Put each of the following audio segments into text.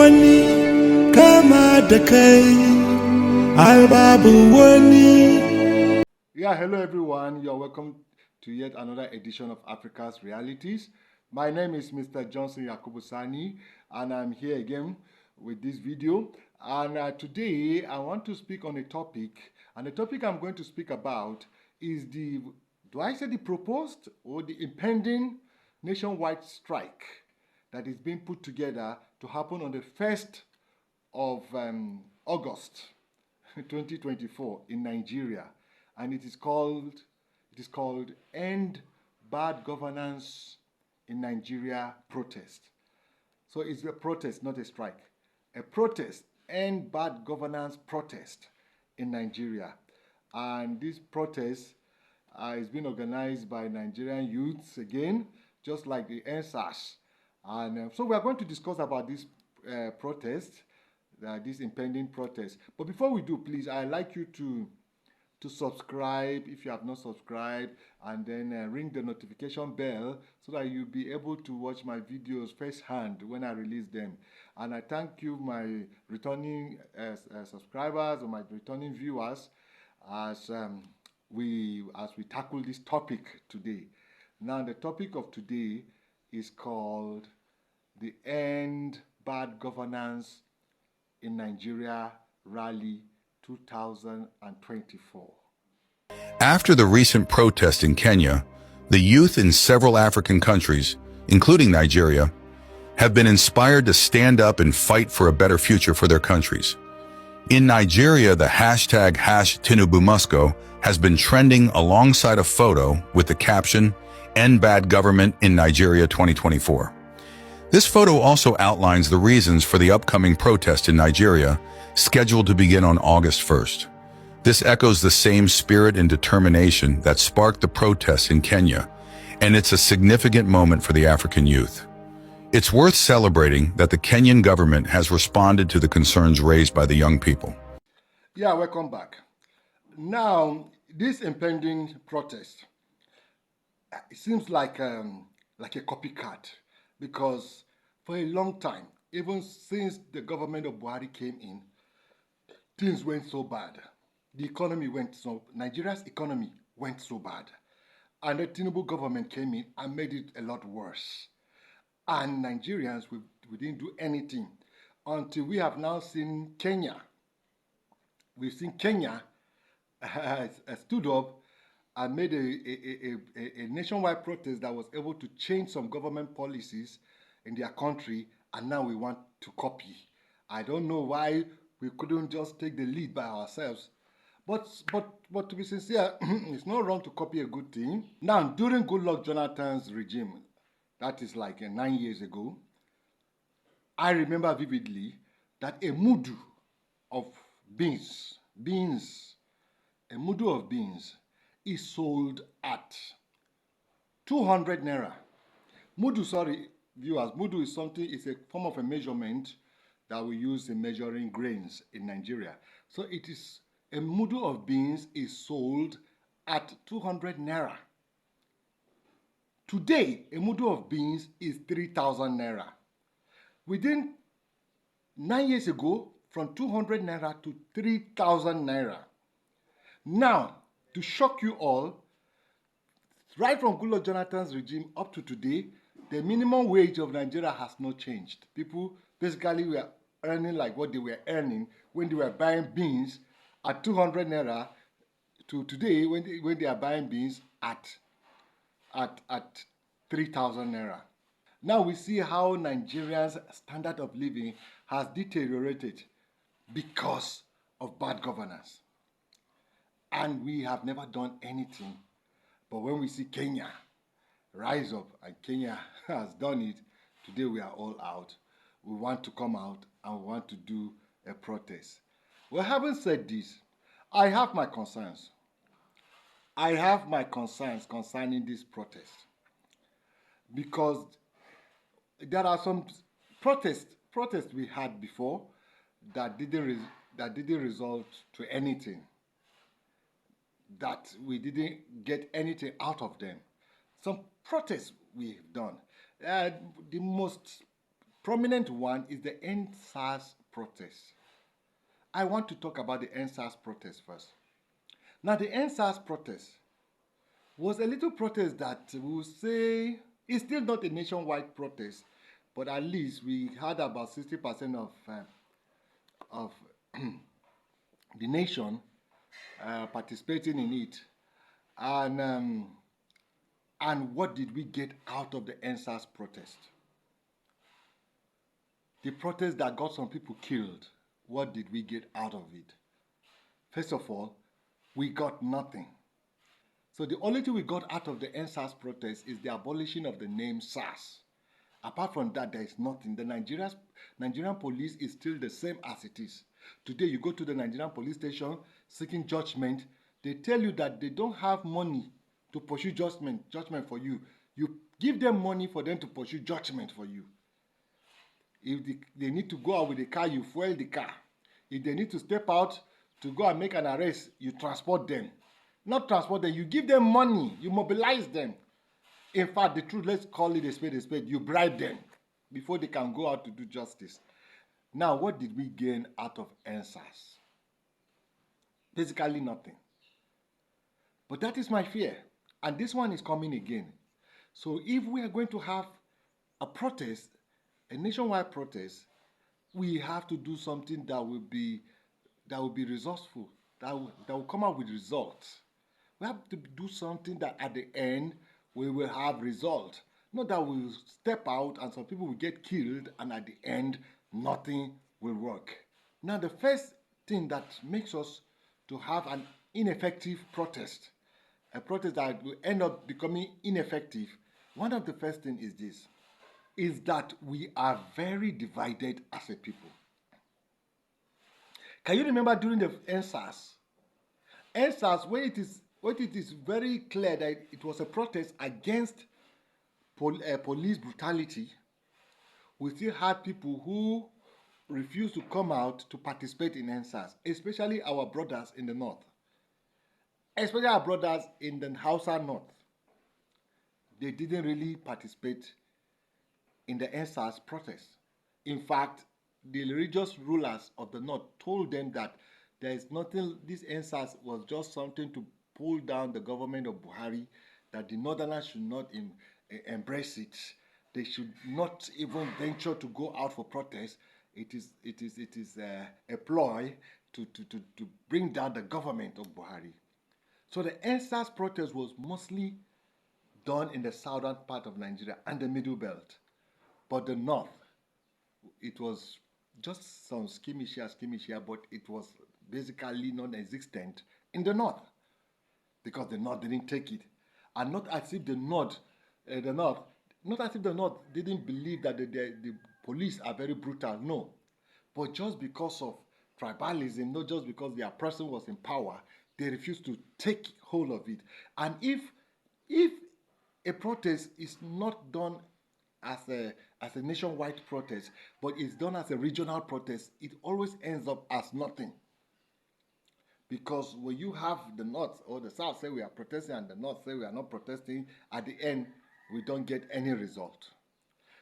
wani kama da kai, ai babu wani. Yeah, hello everyone. You're welcome to yet another edition of Africa's Realities. My name is Mr. Johnson Yakubu Sani, and I'm here again with this video. And today I want to speak on a topic, and the topic I'm going to speak about is the proposed or the impending nationwide strike that is being put together to happen on the 1st of August 2024 in Nigeria, and it is called End Bad Governance in Nigeria protest. So it's a protest, not a strike. A protest, End Bad Governance protest in Nigeria. And this protest is being organized by Nigerian youths again, just like the NSAS. And so we are going to discuss about this protest, this impending protest. But before we do, please, I'd like you to subscribe if you have not subscribed, and then ring the notification bell so that you'll be able to watch my videos firsthand when I release them. And I thank you, my returning subscribers or my returning viewers, as we tackle this topic today. Now, the topic of today is called the End Bad Governance in Nigeria Rally 2024. After the recent protest in Kenya, the youth in several African countries, including Nigeria, have been inspired to stand up and fight for a better future for their countries. In Nigeria, the hashtag #TinubuMustGo has been trending alongside a photo with the caption, "End Bad Government in Nigeria 2024. This photo also outlines the reasons for the upcoming protest in Nigeria, scheduled to begin on August 1st. This echoes the same spirit and determination that sparked the protests in Kenya, and it's a significant moment for the African youth. It's worth celebrating that the Kenyan government has responded to the concerns raised by the young people. Yeah, welcome back. Now, this impending protest, it seems like a copycat, because for a long time, even since the government of Buhari came in, things went so bad. Nigeria's economy went so bad. And the Tinubu government came in and made it a lot worse. And Nigerians, we didn't do anything until we have now seen Kenya. We've seen Kenya stood up and made a nationwide protest that was able to change some government policies in their country, and now we want to copy. I don't know why we couldn't just take the lead by ourselves. But to be sincere, it's not wrong to copy a good thing. Now, during Goodluck Jonathan's regime, that is like 9 years ago, I remember vividly that a mudu of beans, a mudu of beans is sold at 200 naira. Mudu, sorry, viewers, mudu is a form of a measurement that we use in measuring grains in Nigeria. So it is a mudu of beans is sold at 200 naira. Today, a mudu of beans is 3,000 naira. Within 9 years ago, from 200 naira to 3,000 naira. Now, to shock you all, right from Goodluck Jonathan's regime up to today, the minimum wage of Nigeria has not changed. People basically were earning like what they were earning when they were buying beans at 200 naira to today when they are buying beans at 3,000 naira. Now we see how Nigerians' standard of living has deteriorated because of bad governance. And we have never done anything. But when we see Kenya rise up, and Kenya has done it, today we are all out. We want to come out and we want to do a protest. Well, having said this, I have my concerns. I have my concerns concerning this protest, because there are some protests we had before that didn't result to anything, that we didn't get anything out of them. Some protests we've done. The most prominent one is the NSAS protest. I want to talk about the NSAS protest first. Now, the NSAS protest was a little protest that we will say is still not a nationwide protest, but at least we had about 60% of the nation participating in it. And what did we get out of the NSAS protest? The protest that got some people killed, what did we get out of it? First of all, we got nothing. So the only thing we got out of the NSAS protest is the abolition of the name SARS. Apart from that, there is nothing. The Nigerian police is still the same as it is. Today, you go to the Nigerian police station seeking judgment. They tell you that they don't have money to pursue judgment for you. You give them money for them to pursue judgment for you. If they need to go out with the car, you fuel the car. If they need to step out to go and make an arrest, you transport them. Not transport them, you give them money, you mobilize them. In fact, the truth, let's call it a spade, you bribe them before they can go out to do justice. Now, what did we gain out of NSAS? Basically nothing. But that is my fear. And this one is coming again. So if we are going to have a protest, a nationwide protest, we have to do something that will be resourceful, that will come out with results. We have to do something that at the end we will have results. Not that we will step out and some people will get killed and at the end nothing will work. Now the first thing that makes us to have an ineffective protest, a protest that will end up becoming ineffective, one of the first things is this, is that we are very divided as a people. Can you remember during the NSAS? NSAS, when it is very clear that it was a protest against police brutality, we still had people who refused to come out to participate in NSAS, especially our brothers in the north, especially our brothers in the Hausa north. They didn't really participate in the NSAS protest. In fact, the religious rulers of the north told them that there is nothing, this NSAS was just something to pull down the government of Buhari, that the northerners should not embrace it. They should not even venture to go out for protest. It is a ploy to bring down the government of Buhari. So the NSAS protest was mostly done in the southern part of Nigeria and the middle belt. But the north, it was just some skirmish here, but it was basically non-existent in the north because the north didn't take it. And not as if the north didn't believe that the police are very brutal, no. But just because of tribalism, not just because their person was in power, they refused to take hold of it. And if a protest is not done as a nationwide protest, but it's done as a regional protest, it always ends up as nothing. Because when you have the north or the south say we are protesting and the north say we are not protesting, at the end, we don't get any result.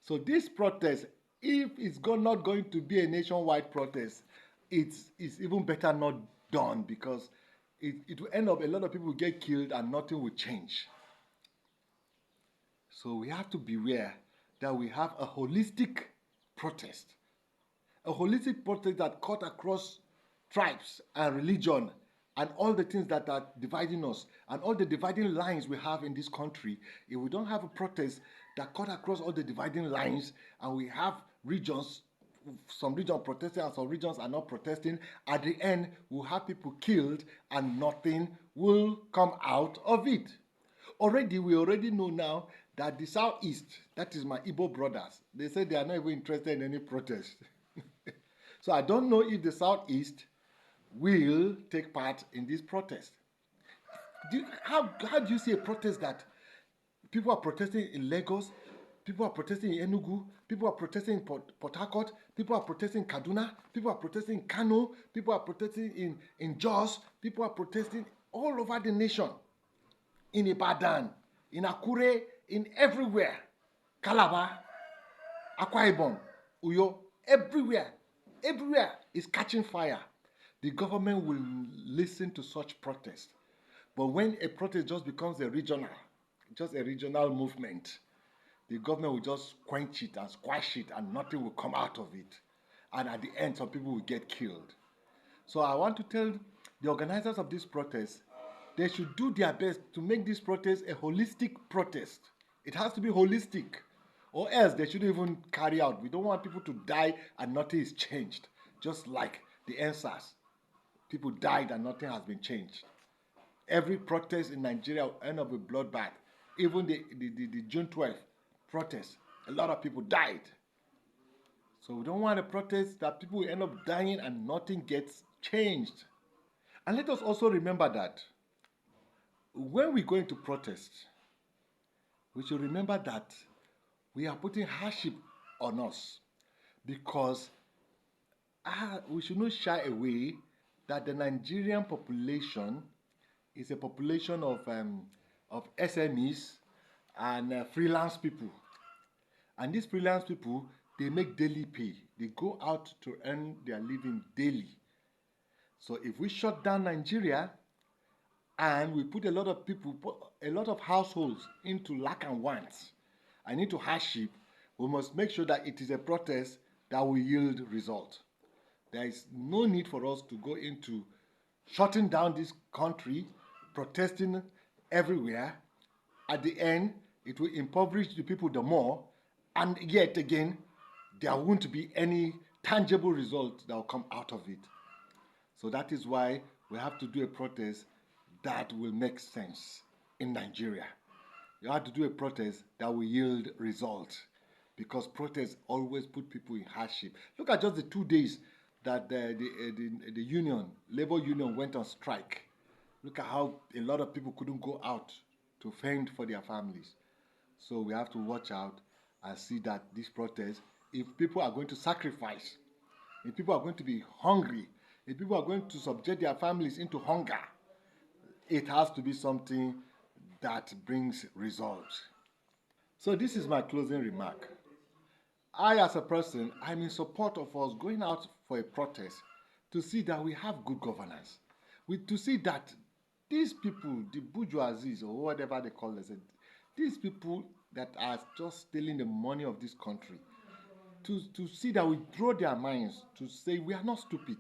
So this protest, if it's not going to be a nationwide protest, it's even better not done, because it will end up a lot of people will get killed and nothing will change. So we have to beware that we have a holistic protest that cut across tribes and religion and all the things that are dividing us and all the dividing lines we have in this country. If we don't have a protest that cut across all the dividing lines and we have regions, some regions protesting and some regions are not protesting, at the end we'll have people killed and nothing will come out of it. We already know now that the Southeast, that is my Igbo brothers, they say they are not even interested in any protest. So I don't know if the Southeast will take part in this protest. How do you see a protest that people are protesting in Lagos, people are protesting in Enugu, people are protesting in Port Harcourt, people are protesting in Kaduna, people are protesting in Kano, people are protesting in Jos, people are protesting all over the nation, in Ibadan, in Akure, in everywhere, Calabar, Akwa Ibom. Uyo, everywhere, everywhere is catching fire. The government will listen to such protests. But when a protest just becomes just a regional movement, the government will just quench it and squash it and nothing will come out of it. And at the end, some people will get killed. So I want to tell the organizers of this protest, they should do their best to make this protest a holistic protest. It has to be holistic, or else they shouldn't even carry out. We don't want people to die and nothing is changed, just like the NSAS. People died and nothing has been changed. Every protest in Nigeria will end up with bloodbath. Even the June 12th protest, a lot of people died. So we don't want a protest that people will end up dying and nothing gets changed. And let us also remember that when we go into protest, we should remember that we are putting hardship on us, because we should not shy away that the Nigerian population is a population of SMEs and freelance people. And these freelance people, they make daily pay. They go out to earn their living daily. So if we shut down Nigeria and we put a lot of people, a lot of households into lack and want and into hardship, we must make sure that it is a protest that will yield result. There is no need for us to go into shutting down this country, protesting everywhere. At the end, it will impoverish the people the more, and yet again, there won't be any tangible result that will come out of it. So that is why we have to do a protest that will make sense in Nigeria. You have to do a protest that will yield results, because protests always put people in hardship. Look at just the 2 days that the union, labor union, went on strike. Look at how a lot of people couldn't go out to fend for their families. So we have to watch out and see that this protest, if people are going to sacrifice, if people are going to be hungry, if people are going to subject their families into hunger, it has to be something that brings results. So this is my closing remark. I, as a person, I'm in support of us going out for a protest to see that we have good governance. To see that these people, the bourgeoisie or whatever they call it, these people that are just stealing the money of this country, to see that we draw their minds to say we are not stupid.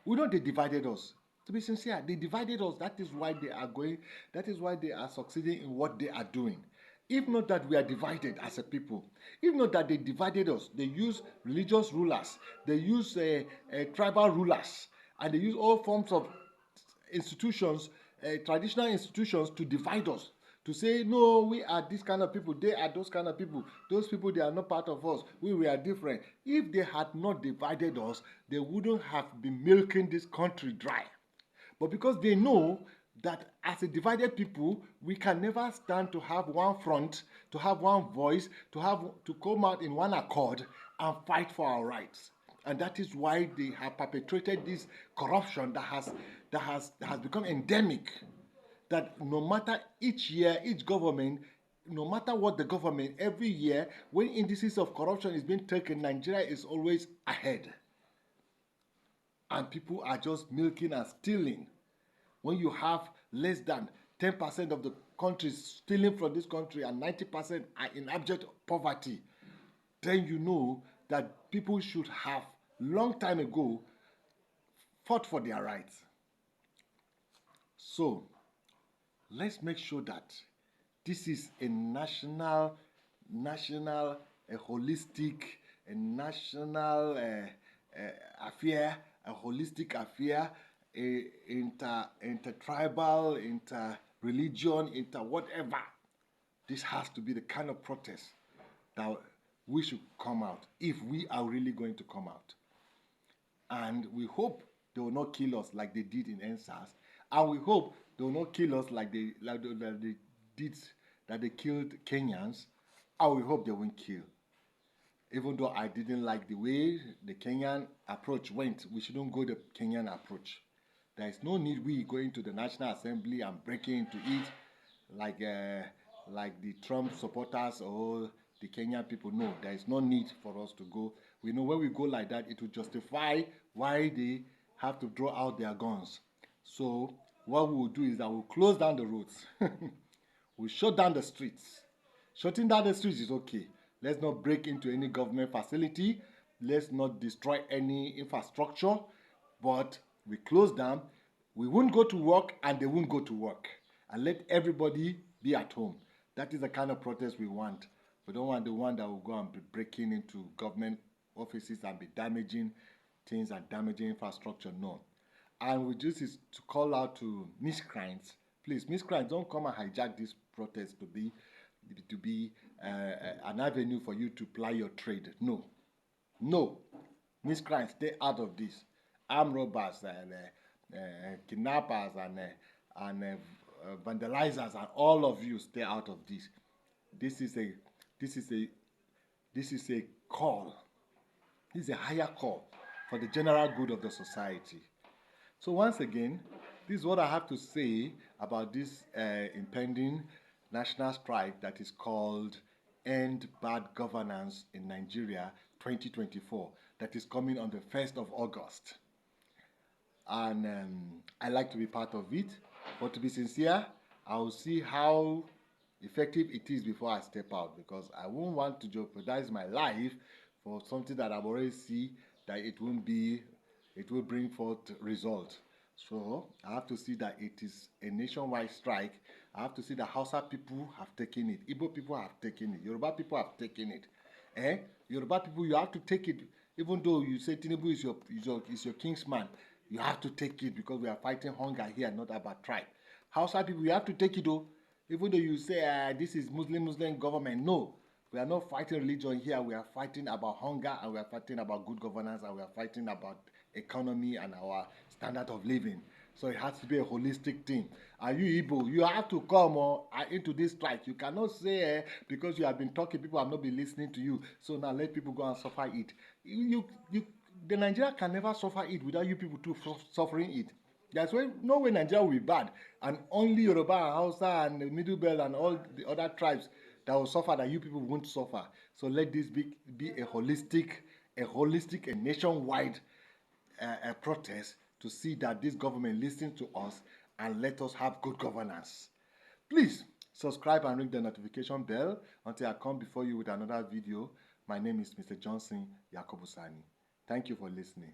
We know they divided us. To be sincere, they divided us. That is why they are going, that is why they are succeeding in what they are doing. If not that we are divided as a people, if not that they divided us, they use religious rulers, they use tribal rulers, and they use all forms of institutions, traditional institutions, to divide us, to say, no, we are this kind of people, they are those kind of people, those people, they are not part of us, we are different. If they had not divided us, they wouldn't have been milking this country dry. But because they know that as a divided people, we can never stand to have one front, to have one voice, to come out in one accord and fight for our rights. And that is why they have perpetrated this corruption that has become endemic. That no matter each year, each government, no matter what the government, every year, when indices of corruption is being taken, Nigeria is always ahead. And people are just milking and stealing. When you have less than 10% of the country stealing from this country and 90% are in abject poverty, then you know that people should have long time ago fought for their rights. So let's make sure that this is a national, a holistic, a national affair, a holistic affair, a inter-tribal, inter-religion, inter-whatever. This has to be the kind of protest that we should come out, if we are really going to come out. And we hope they will not kill us like they did in NSAS. And we hope they will not kill us like they did, that they killed Kenyans. And we hope they won't kill. Even though I didn't like the way the Kenyan approach went, we shouldn't go the Kenyan approach. There is no need we going to the National Assembly and breaking into it like the Trump supporters or the Kenyan people. No, there is no need for us to go. We know when we go like that, it will justify why they have to draw out their guns. So what we will do is that we'll close down the roads. We'll shut down the streets. Shutting down the streets is okay. Let's not break into any government facility. Let's not destroy any infrastructure. But we close down. We won't go to work and they won't go to work. And let everybody be at home. That is the kind of protest we want. We don't want the one that will go and be breaking into government offices and be damaging things and damaging infrastructure. No. And we just is to call out to miscreants. Please, miscreants, don't come and hijack this protest to be an avenue for you to ply your trade. No. No. Miscreants, stay out of this. Armed robbers and kidnappers and vandalizers and all of you stay out of this. This is a call. This is a higher call for the general good of the society. So once again, this is what I have to say about this impending national strike that is called End Bad Governance in Nigeria 2024, that is coming on the 1st of August. And I like to be part of it, but to be sincere, I will see how effective it is before I step out, because I won't want to jeopardize my life for something that I've already seen that it will bring forth result. So I have to see that it is a nationwide strike. I have to see that Hausa people have taken it, Igbo people have taken it, Yoruba people have taken it. Yoruba people, you have to take it, even though you say Tinubu is your kingsman. You have to take it because we are fighting hunger here, not about tribe. Hausa people, you have to take it though. Even though you say this is Muslim government, no. We are not fighting religion here. We are fighting about hunger, and we are fighting about good governance, and we are fighting about economy and our standard of living. So it has to be a holistic thing. And you Igbo, you have to come into this strike. You cannot say because you have been talking, people have not been listening to you. So now let people go and suffer it. The Nigeria can never suffer it without you people too suffering it. That's why no way Nigeria will be bad, and only Yoruba and Hausa and the Middle Belt and all the other tribes that will suffer, that you people won't suffer. So let this be a holistic, a nationwide protest to see that this government listens to us and let us have good governance. Please subscribe and ring the notification bell until I come before you with another video. My name is Mr. Johnson Yakobusani. Thank you for listening.